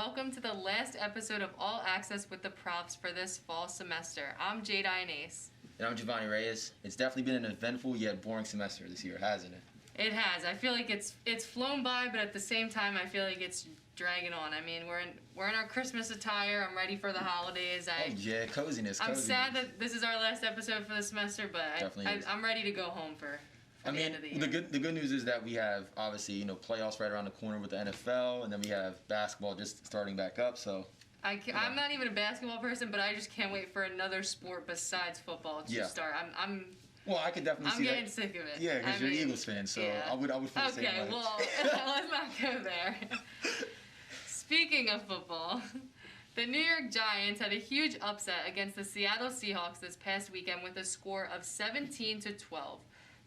welcome to the last episode of All Access with the Profs for this fall semester. I'm Jade Ionase. And I'm Giovanni Reyes. It's definitely been an eventful yet boring semester this year, hasn't it? It has. I feel like it's flown by, but at the same time, I feel like it's dragging on. I mean, we're in our Christmas attire. I'm ready for the holidays. Coziness. I'm sad that this is our last episode for the semester, but I'm ready to go home for the end of the year. The good news is that we have, obviously, playoffs right around the corner with the NFL, and then we have basketball just starting back up, so... I'm not even a basketball person, but I just can't wait for another sport besides football to start. Well, I could definitely see that. I'm getting sick of it. Yeah, because you're an Eagles fan, so I would feel the same way. Okay, well, let's not go there. Speaking of football, the New York Giants had a huge upset against the Seattle Seahawks this past weekend with a score of 17-12.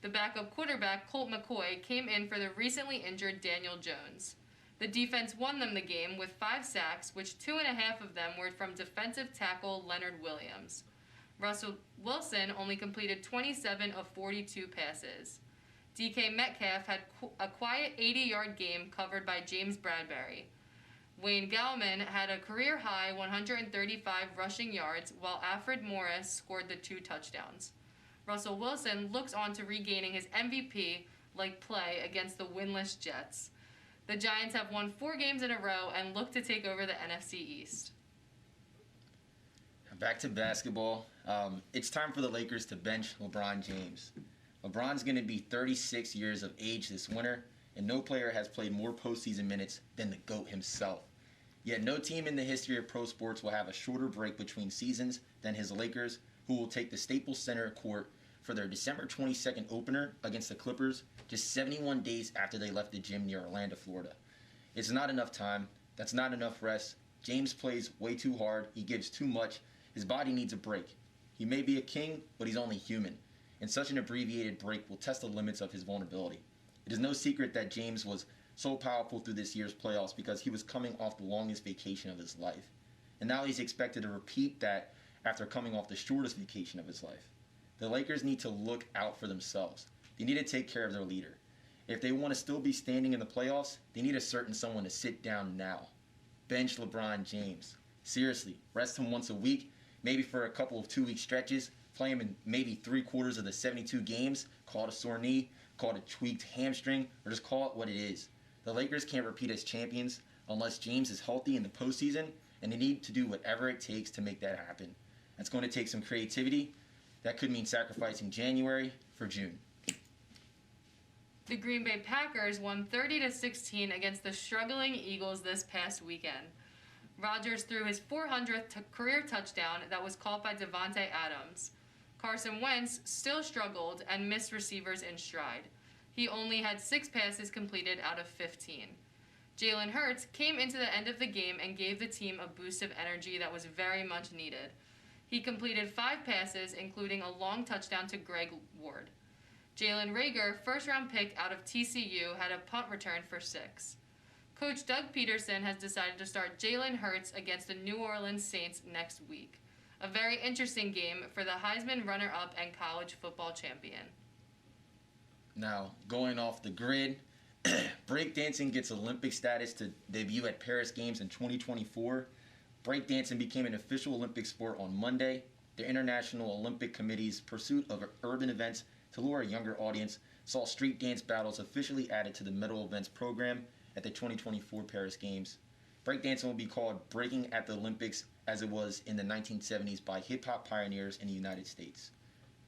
The backup quarterback, Colt McCoy, came in for the recently injured Daniel Jones. The defense won them the game with 5 sacks, which 2.5 of them were from defensive tackle Leonard Williams. Russell Wilson only completed 27 of 42 passes. DK Metcalf had a quiet 80-yard game covered by James Bradbury. Wayne Gallman had a career-high 135 rushing yards, while Alfred Morris scored the 2 touchdowns. Russell Wilson looks on to regaining his MVP-like play against the winless Jets. The Giants have won 4 games in a row and look to take over the NFC East. Back to basketball. It's time for the Lakers to bench LeBron James. LeBron's going to be 36 years of age this winter, and no player has played more postseason minutes than the GOAT himself. Yet no team in the history of pro sports will have a shorter break between seasons than his Lakers, who will take the Staples Center court for their December 22nd opener against the Clippers just 71 days after they left the gym near Orlando, Florida. It's not enough time. That's not enough rest. James plays way too hard. He gives too much. His body needs a break. He may be a king, but he's only human. And such an abbreviated break will test the limits of his vulnerability. It is no secret that James was so powerful through this year's playoffs because he was coming off the longest vacation of his life. And now he's expected to repeat that after coming off the shortest vacation of his life. The Lakers need to look out for themselves. They need to take care of their leader. If they want to still be standing in the playoffs, they need a certain someone to sit down now. Bench LeBron James. Seriously, rest him once a week, maybe for a couple of 2-week stretches, play him in maybe 3/4 of the 72 games, call it a sore knee, call it a tweaked hamstring, or just call it what it is. The Lakers can't repeat as champions unless James is healthy in the postseason, and they need to do whatever it takes to make that happen. That's going to take some creativity. That could mean sacrificing January for June. The Green Bay Packers won 30-16 against the struggling Eagles this past weekend. Rodgers threw his 400th career touchdown that was caught by Devontae Adams. Carson Wentz still struggled and missed receivers in stride. He only had 6 passes completed out of 15. Jalen Hurts came into the end of the game and gave the team a boost of energy that was very much needed. He completed 5 passes, including a long touchdown to Greg Ward. Jalen Reagor, first-round pick out of TCU, had a punt return for 6. Coach Doug Peterson has decided to start Jalen Hurts against the New Orleans Saints next week. A very interesting game for the Heisman runner-up and college football champion. Now, going off the grid, breakdancing gets Olympic status to debut at Paris Games in 2024. Breakdancing became an official Olympic sport on Monday. The International Olympic Committee's pursuit of urban events to lure a younger audience saw street dance battles officially added to the medal events program at the 2024 Paris Games. Breakdancing will be called breaking at the Olympics as it was in the 1970s by hip-hop pioneers in the United States.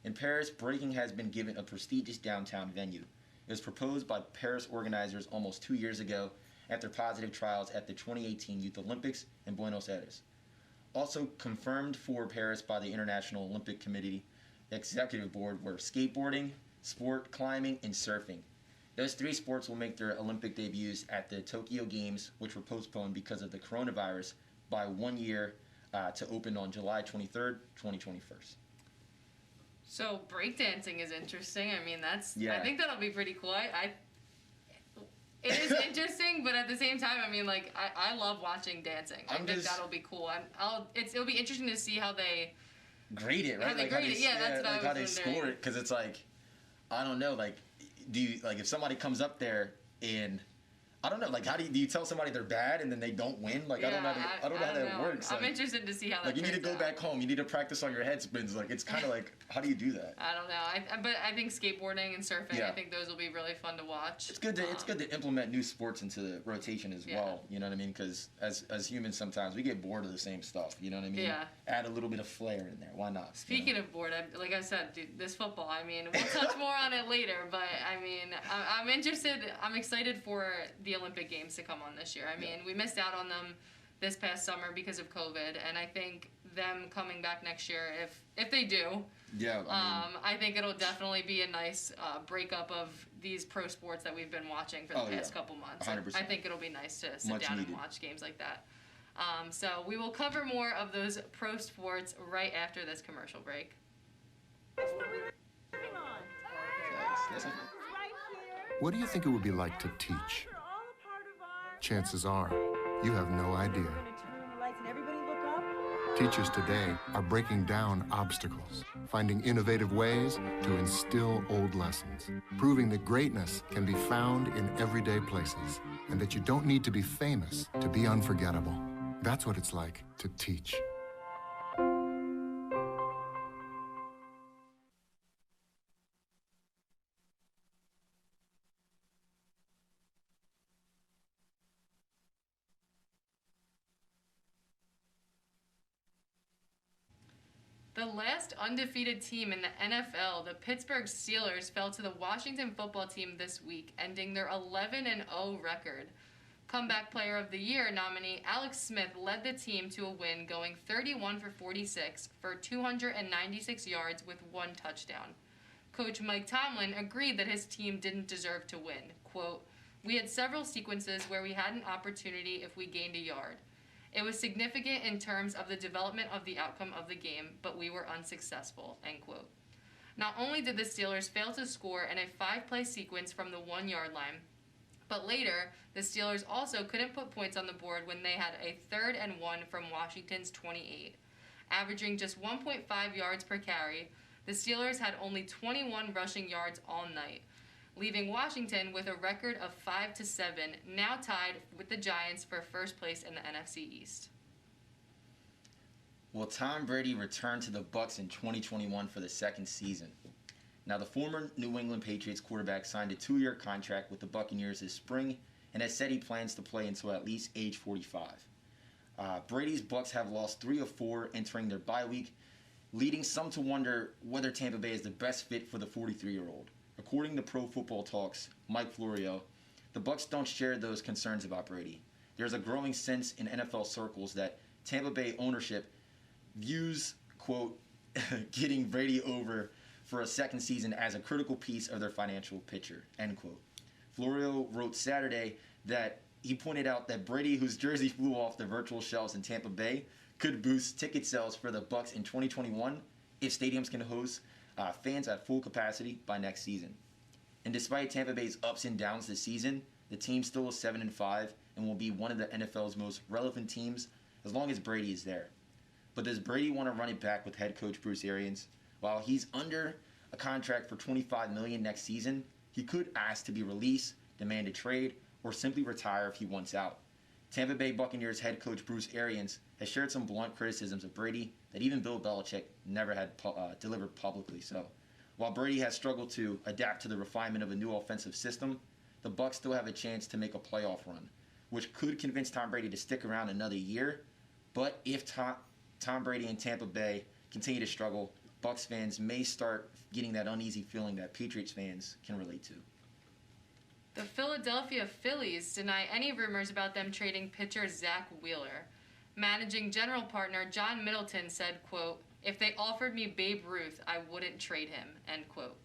In Paris, breaking has been given a prestigious downtown venue. It was proposed by Paris organizers almost 2 years ago after positive trials at the 2018 Youth Olympics in Buenos Aires. Also confirmed for Paris by the International Olympic Committee Executive Board were skateboarding, sport climbing, and surfing. Those 3 sports will make their Olympic debuts at the Tokyo Games, which were postponed because of the coronavirus by 1 year to open on July 23rd, 2021. So breakdancing is interesting. I mean, I think that'll be pretty cool. It is interesting, but at the same time, I mean, like, I love watching dancing. I think that'll be cool. It'll be interesting to see how they grade it, right? How they grade it. Yeah, that's what I was how they score it, because it's like, I don't know, like, if somebody comes up there and I don't know. Like, how do you tell somebody they're bad and then they don't win? Like, I don't know how that works. I'm interested to see how that like, you need to go out. back home. You need to practice on your head spins. Like, it's kind of like, how do you do that? I don't know. But I think skateboarding and surfing, I think those will be really fun to watch. It's good to implement new sports into the rotation as well. You know what I mean? Because as humans, sometimes we get bored of the same stuff. You know what I mean? Yeah. Add a little bit of flair in there. Why not? Speaking of bored, like I said, dude, this football. I mean, we'll touch more on it later. But I mean, I'm interested. I'm excited for the Olympic Games to come on this year. I mean, we missed out on them this past summer because of COVID, and I think them coming back next year, if they do, I think it'll definitely be a nice breakup of these pro sports that we've been watching for the past couple months. 100%. I think it'll be nice to sit down needed. and watch games like that. So we will cover more of those pro sports right after this commercial break. What do you think it would be like to teach? Chances are, you have no idea. Teachers today are breaking down obstacles, finding innovative ways to instill old lessons, proving that greatness can be found in everyday places, and that you don't need to be famous to be unforgettable. That's what it's like to teach. The last undefeated team in the NFL, the Pittsburgh Steelers, fell to the Washington football team this week, ending their 11-0 record. Comeback Player of the Year nominee Alex Smith led the team to a win, going 31 for 46 for 296 yards with 1 touchdown. Coach Mike Tomlin agreed that his team didn't deserve to win. Quote, "We had several sequences where we had an opportunity if we gained a yard. It was significant in terms of the development of the outcome of the game, but we were unsuccessful," end quote. Not only did the Steelers fail to score in a 5-play sequence from the 1-yard line, but later, the Steelers also couldn't put points on the board when they had a 3rd and 1 from Washington's 28. Averaging just 1.5 yards per carry, the Steelers had only 21 rushing yards all night, leaving Washington with a record of 5-7, now tied with the Giants for first place in the NFC East. Well, Tom Brady returned to the Bucs in 2021 for the second season. Now, the former New England Patriots quarterback signed a 2-year contract with the Buccaneers this spring and has said he plans to play until at least age 45. Brady's Bucs have lost 3 of 4 entering their bye week, leading some to wonder whether Tampa Bay is the best fit for the 43-year-old. According to Pro Football Talk's Mike Florio, the Bucs don't share those concerns about Brady. There's a growing sense in NFL circles that Tampa Bay ownership views, quote, getting Brady over for a second season as a critical piece of their financial picture, end quote. Florio wrote Saturday that he pointed out that Brady, whose jersey flew off the virtual shelves in Tampa Bay, could boost ticket sales for the Bucs in 2021 if stadiums can host fans at full capacity by next season. And despite Tampa Bay's ups and downs this season, the team still is 7-5 and will be one of the NFL's most relevant teams as long as Brady is there. But does Brady want to run it back with head coach Bruce Arians? While he's under a contract for $25 million next season, he could ask to be released, demand a trade, or simply retire if he wants out. Tampa Bay Buccaneers head coach Bruce Arians has shared some blunt criticisms of Brady that even Bill Belichick never had delivered publicly. So, while Brady has struggled to adapt to the refinement of a new offensive system, the Bucs still have a chance to make a playoff run, which could convince Tom Brady to stick around another year. But if Tom Brady and Tampa Bay continue to struggle, Bucs fans may start getting that uneasy feeling that Patriots fans can relate to. The Philadelphia Phillies deny any rumors about them trading pitcher Zach Wheeler. Managing general partner John Middleton said, quote, "If they offered me Babe Ruth, I wouldn't trade him," end quote.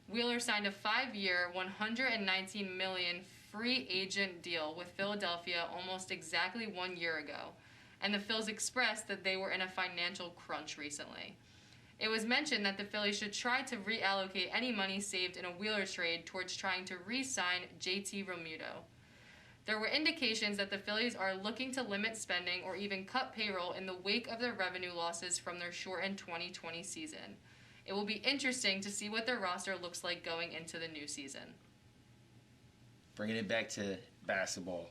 Wheeler signed a 5-year, $119 million free agent deal with Philadelphia almost exactly 1 year ago, and the Phils expressed that they were in a financial crunch recently. It was mentioned that the Phillies should try to reallocate any money saved in a Wheeler trade towards trying to re-sign JT Realmuto. There were indications that the Phillies are looking to limit spending or even cut payroll in the wake of their revenue losses from their shortened 2020 season. It will be interesting to see what their roster looks like going into the new season. Bringing it back to basketball.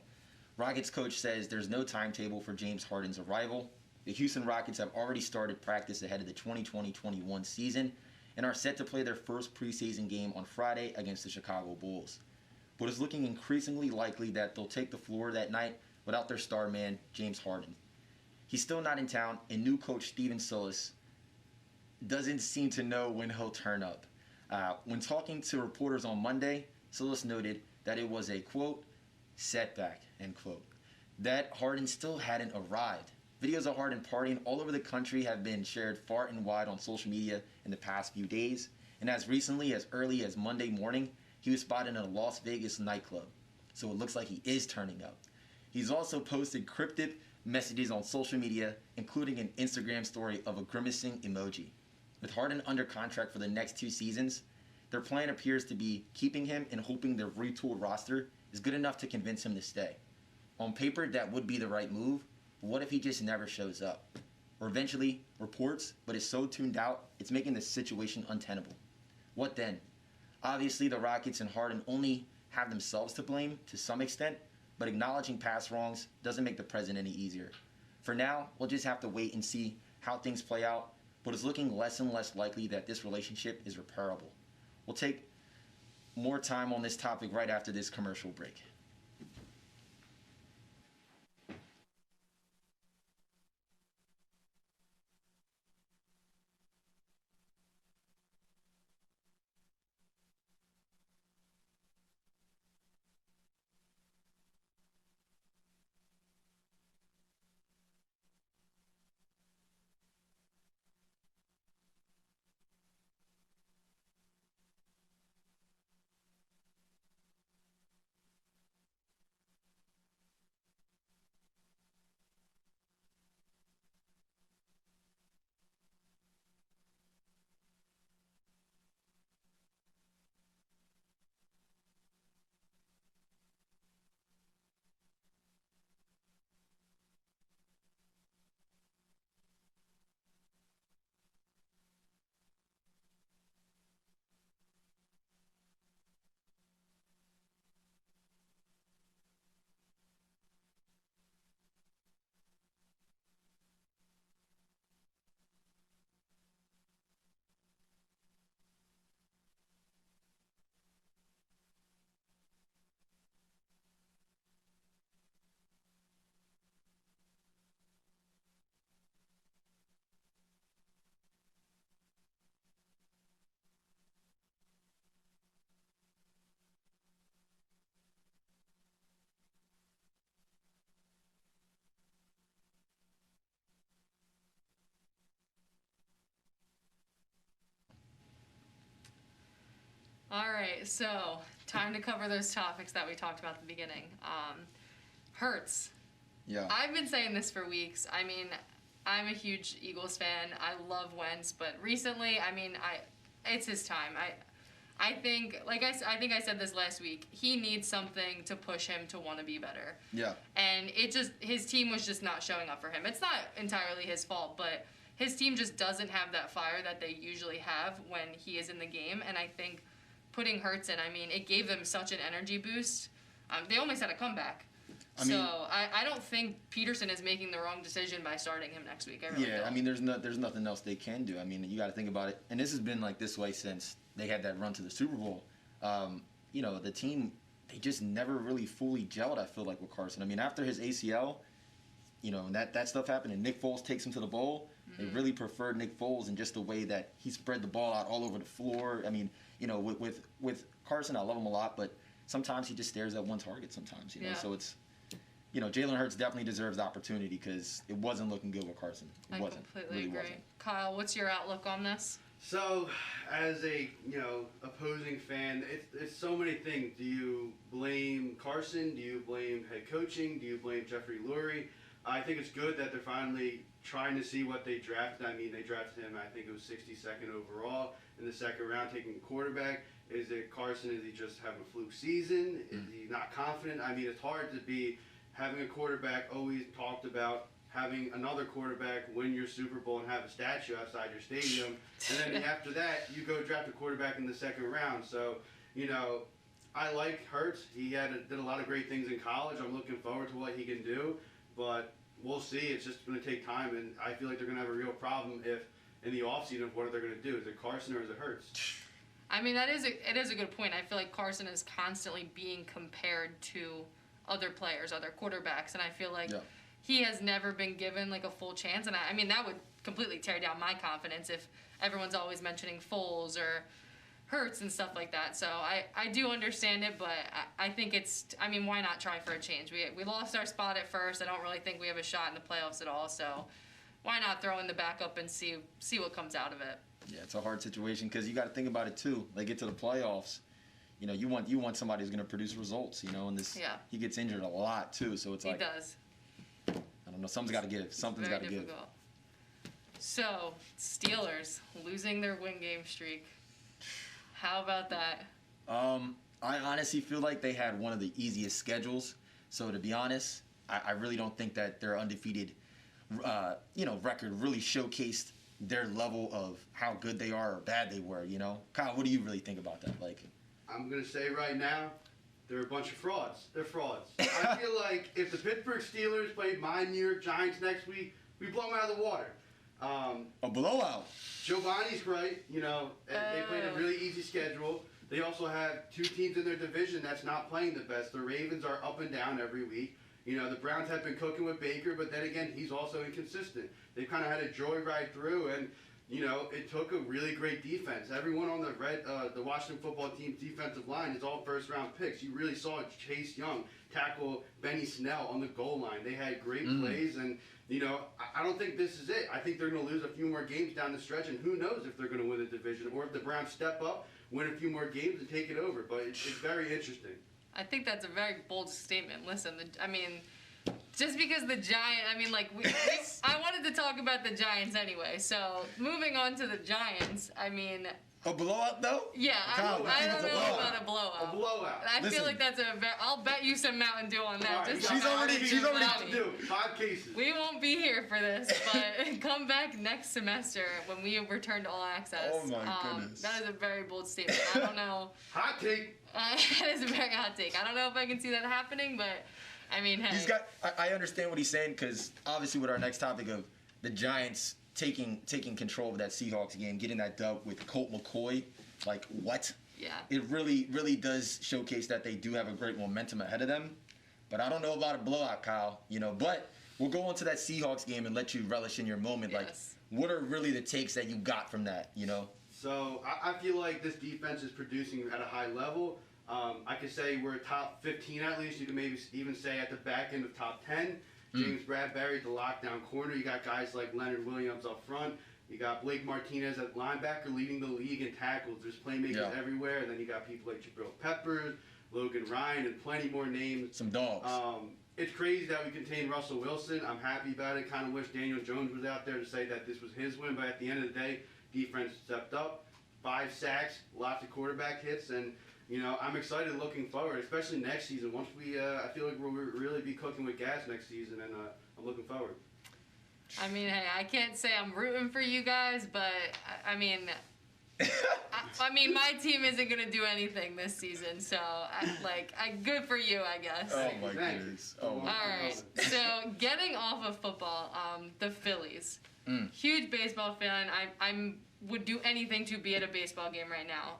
Rockets coach says there's no timetable for James Harden's arrival. The Houston Rockets have already started practice ahead of the 2020-21 season and are set to play their first preseason game on Friday against the Chicago Bulls. But it's looking increasingly likely that they'll take the floor that night without their star man, James Harden. He's still not in town, and new coach Steven Silas doesn't seem to know when he'll turn up. When talking to reporters on Monday, Silas noted that it was a, quote, setback, end quote, that Harden still hadn't arrived. Videos of Harden partying all over the country have been shared far and wide on social media in the past few days, and as recently as early as Monday morning, he was spotted in a Las Vegas nightclub, so it looks like he is turning up. He's also posted cryptic messages on social media, including an Instagram story of a grimacing emoji. With Harden under contract for the next 2 seasons, their plan appears to be keeping him and hoping their retooled roster is good enough to convince him to stay. On paper, that would be the right move, but what if he just never shows up? Or eventually reports, but is so tuned out, it's making the situation untenable. What then? Obviously, the Rockets and Harden only have themselves to blame to some extent, but acknowledging past wrongs doesn't make the present any easier. For now, we'll just have to wait and see how things play out, but it's looking less and less likely that this relationship is repairable. We'll take more time on this topic right after this commercial break. All right, so time to cover those topics that we talked about at the beginning. Hurts. Yeah. I've been saying this for weeks. I mean, I'm a huge Eagles fan. I love Wentz, but recently, I mean, it's his time. I think I said this last week. He needs something to push him to want to be better. Yeah. And his team was just not showing up for him. It's not entirely his fault, but his team just doesn't have that fire that they usually have when he is in the game. And I think putting Hurts in, I mean, it gave them such an energy boost. They almost had a comeback. I don't think Peterson is making the wrong decision by starting him next week. I really don't. I mean, there's nothing else they can do. I mean, you got to think about it. And this has been like this way since they had that run to the Super Bowl. The team, they just never really fully gelled, I feel like, with Carson. I mean, after his ACL, and that stuff happened, and Nick Foles takes him to the bowl, they really preferred Nick Foles in just the way that he spread the ball out all over the floor. I mean, with Carson, I love him a lot, but sometimes he just stares at one target sometimes, so it's, Jalen Hurts definitely deserves the opportunity because it wasn't looking good with Carson. It wasn't. Completely really agree. wasn't. Kyle, what's your outlook on this? So, as a opposing fan, it's so many things. Do you blame Carson? Do you blame head coaching? Do you blame Jeffrey Lurie? I think it's good that they're finally trying to see what they drafted. I mean, they drafted him, I think it was 62nd overall in the second round, taking a quarterback. Is it Carson? Is he just having a fluke season? Is he not confident? I mean, it's hard to be having a quarterback always talked about, having another quarterback win your Super Bowl and have a statue outside your stadium, and then after that, you go draft a quarterback in the second round. So, I like Hurts. He did a lot of great things in college. I'm looking forward to what he can do, but we'll see. It's just going to take time, and I feel like they're going to have a real problem if in the offseason what are they going to do? Is it Carson or is it Hurts? I mean, it is a good point. I feel like Carson is constantly being compared to other players, other quarterbacks, and I feel like he has never been given like a full chance. And I mean, that would completely tear down my confidence if everyone's always mentioning Foles or Hurts and stuff like that. So I do understand it, but I think I mean, why not try for a change? We lost our spot at first. I don't really think we have a shot in the playoffs at all. So why not throw in the backup and see what comes out of it? Yeah, it's a hard situation because you got to think about it too. Like, get to the playoffs, you know, you want somebody who's going to produce results, you know, and he gets injured a lot too. So it's like he does. I don't know. Something's got to give. Something's got to give. So Steelers losing their win game streak. How about that? I honestly feel like they had one of the easiest schedules. So to be honest, I really don't think that their undefeated, record really showcased their level of how good they are or bad they were. You know, Kyle, what do you really think about that? Like, I'm gonna say right now, they're a bunch of frauds. They're frauds. I feel like if the Pittsburgh Steelers played my New York Giants next week, we blow them out of the water. A blowout. Giovanni's right. You know, they played a really easy schedule. They also have two teams in their division that's not playing the best. The Ravens are up and down every week. You know, the Browns have been cooking with Baker, but then again, he's also inconsistent. They've kind of had a joyride through, and, you know, it took a really great defense. Everyone on the Washington football team's defensive line is all first-round picks. You really saw Chase Young tackle Benny Snell on the goal line. They had great plays, and, you know, I don't think this is it. I think they're going to lose a few more games down the stretch, and who knows if they're going to win the division or if the Browns step up, win a few more games, and take it over. But it's very interesting. I think that's a very bold statement. Listen, just because the Giants, I wanted to talk about the Giants anyway. So moving on to the Giants, a blowout though? Yeah, I don't know about a blowout. A blowout. I feel like that's I'll bet you some Mountain Dew on that. Right, Just she's already 5 cases. We won't be here for this, but come back next semester when we return to All Access. Oh my goodness. That is a very bold statement. I don't know. Hot take. That is a very hot take. I don't know if I can see that happening, but hey. I understand what he's saying because obviously with our next topic of the Giants taking control of that Seahawks game, getting that dub with Colt McCoy, like what? Yeah. It really, really does showcase that they do have a great momentum ahead of them. But I don't know about a blowout, Kyle. You know, but we'll go into that Seahawks game and let you relish in your moment. Yes. Like, what are really the takes that you got from that? You know. So I feel like this defense is producing at a high level. I could say we're top 15 at least. You can maybe even say at the back end of top 10. James Bradbury, the lockdown corner. You got guys like Leonard Williams up front. You got Blake Martinez at linebacker leading the league in tackles. There's playmakers everywhere. And then you got people like Jabril Peppers, Logan Ryan, and plenty more names. Some dogs. It's crazy that we contained Russell Wilson. I'm happy about it. Kind of wish Daniel Jones was out there to say that this was his win. But at the end of the day, defense stepped up. 5 sacks, lots of quarterback hits, and you know, I'm excited looking forward, especially next season. Once I feel like we'll really be cooking with gas next season, and I'm looking forward. Hey, I can't say I'm rooting for you guys, but my team isn't gonna do anything this season, so good for you, I guess. Oh my goodness. Oh my All right, so getting off of football, the Phillies. Huge baseball fan. I'm would do anything to be at a baseball game right now.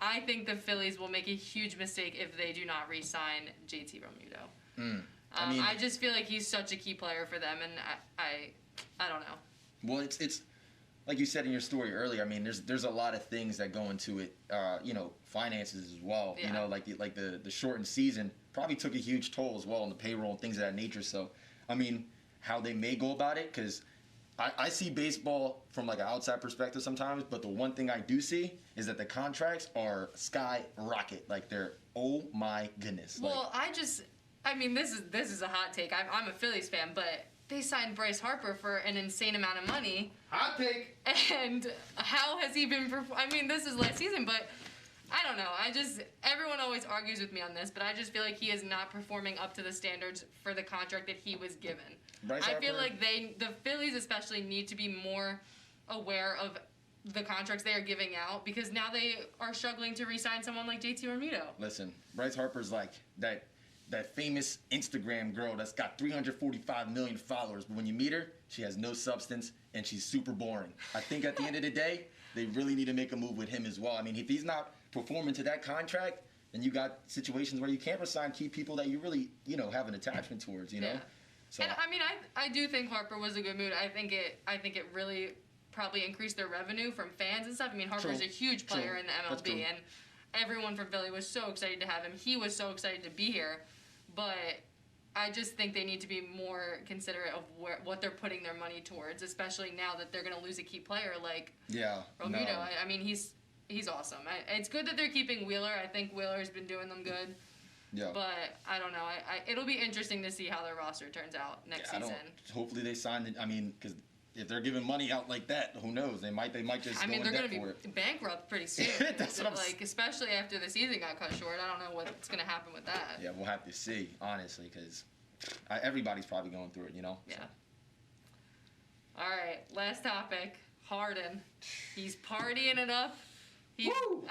I think the Phillies will make a huge mistake if they do not re-sign JT Realmuto. I just feel like he's such a key player for them, and I don't know. Well, it's like you said in your story earlier. There's a lot of things that go into it. Finances as well. Yeah. You know, like the shortened season probably took a huge toll as well on the payroll and things of that nature. So, how they may go about it, because I see baseball from like an outside perspective sometimes, but the one thing I do see is that the contracts are skyrocket. Like they're, oh my goodness. Well, this is a hot take. I'm a Phillies fan, but they signed Bryce Harper for an insane amount of money. Hot take. And how has he been? This is last season, but I don't know. Everyone always argues with me on this, but I just feel like he is not performing up to the standards for the contract that he was given. Bryce I feel Harper. like the Phillies especially need to be more aware of the contracts they are giving out because now they are struggling to re-sign someone like JT Realmuto. Listen, Bryce Harper's like that famous Instagram girl that's got 345 million followers, but when you meet her, she has no substance and she's super boring. I think at the end of the day, they really need to make a move with him as well. I mean, if he's not performing to that contract, then you got situations where you can't resign key people that you really, have an attachment towards, you know? Yeah. So, and I mean, I do think Harper was a good move. I think it really probably increased their revenue from fans and stuff. I mean, Harper's True. a huge player in the That's true. MLB, and everyone from Philly was so excited to have him. He was so excited to be here, but I just think they need to be more considerate of what they're putting their money towards, especially now that they're going to lose a key player like Realmuto. No. I mean, he's awesome. It's good that they're keeping Wheeler. I think Wheeler's been doing them good. Yeah. But I don't know. It'll be interesting to see how their roster turns out next season. Hopefully they sign it. I mean, because if they're giving money out like that, who knows? They might just. I mean, go they're going to be bankrupt pretty soon. That's what I'm like, especially after the season got cut short. I don't know what's going to happen with that. Yeah, we'll have to see, honestly, because everybody's probably going through it, Yeah. So. All right, last topic. Harden. He's partying it up. Woo!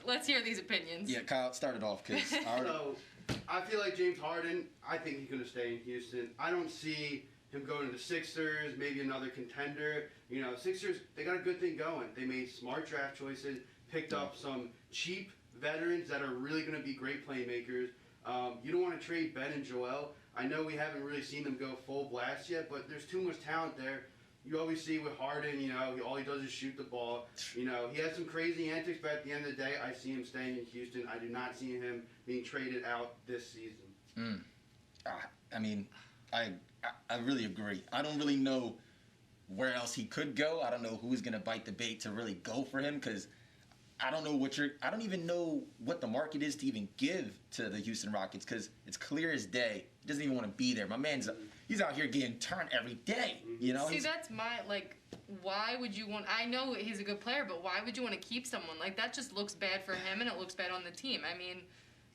Let's hear these opinions. Yeah, Kyle, start it off, because So, I feel like James Harden, I think he's going to stay in Houston. I don't see him going to the Sixers, maybe another contender. Sixers, they got a good thing going. They made smart draft choices, picked up some cheap veterans that are really going to be great playmakers. You don't want to trade Ben and Joel. I know we haven't really seen them go full blast yet, but there's too much talent there. You always see with Harden, all he does is shoot the ball. He has some crazy antics, but at the end of the day, I see him staying in Houston. I do not see him being traded out this season. I mean, I really agree. I don't really know where else he could go. I don't know who's going to bite the bait to really go for him, because I don't even know what the market is to even give to the Houston Rockets, because it's clear as day. He doesn't even want to be there. My man's, he's out here getting turned every day, See, that's my, why would you want, I know he's a good player, but why would you want to keep someone? That just looks bad for him, and it looks bad on the team. I mean,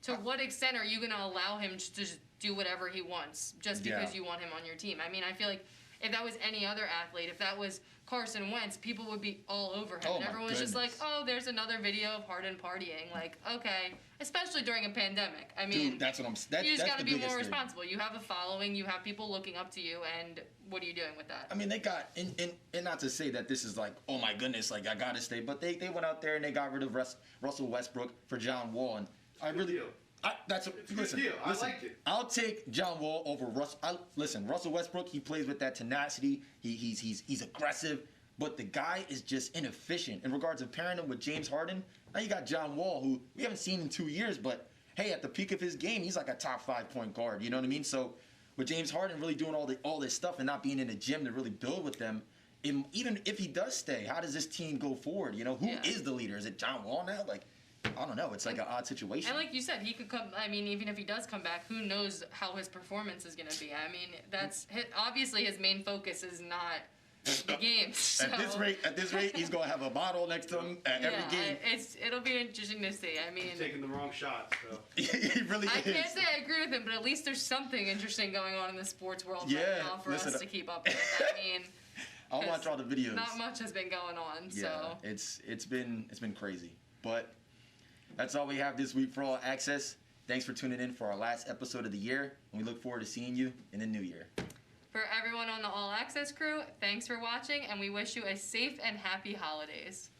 to what extent are you going to allow him to just do whatever he wants just because you want him on your team? I mean, I feel like if that was any other athlete, if that was Carson Wentz, people would be all over him. Oh, and everyone was just like, oh, there's another video of Harden partying. Okay. Especially during a pandemic. I mean, dude, that's what you just got to be more thing. responsible. You have a following. You have people looking up to you. And what are you doing with that? I mean, they got, and not to say that this is oh my goodness, I got to stay. But they went out there and they got rid of Russell Westbrook for John Wall. And I really... Deal. It's a good deal. I liked it. I'll take John Wall over Russell. Russell Westbrook, he plays with that tenacity. He's aggressive, but the guy is just inefficient. In regards to pairing him with James Harden, now you got John Wall, who we haven't seen in 2 years, but hey, at the peak of his game, he's like a top 5 point guard. You know what I mean? So with James Harden really doing all this stuff and not being in the gym to really build with them, even if he does stay, how does this team go forward? Who is the leader? Is it John Wall now? I don't know. It's an odd situation. And like you said, he could come. I mean, even if he does come back, who knows how his performance is going to be? I mean, obviously his main focus is not the games. So. At this rate, he's going to have a bottle next to him at every game. It'll be interesting to see. I mean, He's taking the wrong shot. So. He really is. I can't say I agree with him, but at least there's something interesting going on in the sports world right now for us to keep up with. I mean. I'll watch all the videos. Not much has been going on. Yeah, so it's been crazy, but. That's all we have this week for All Access. Thanks for tuning in for our last episode of the year, and we look forward to seeing you in the new year. For everyone on the All Access crew, thanks for watching, and we wish you a safe and happy holidays.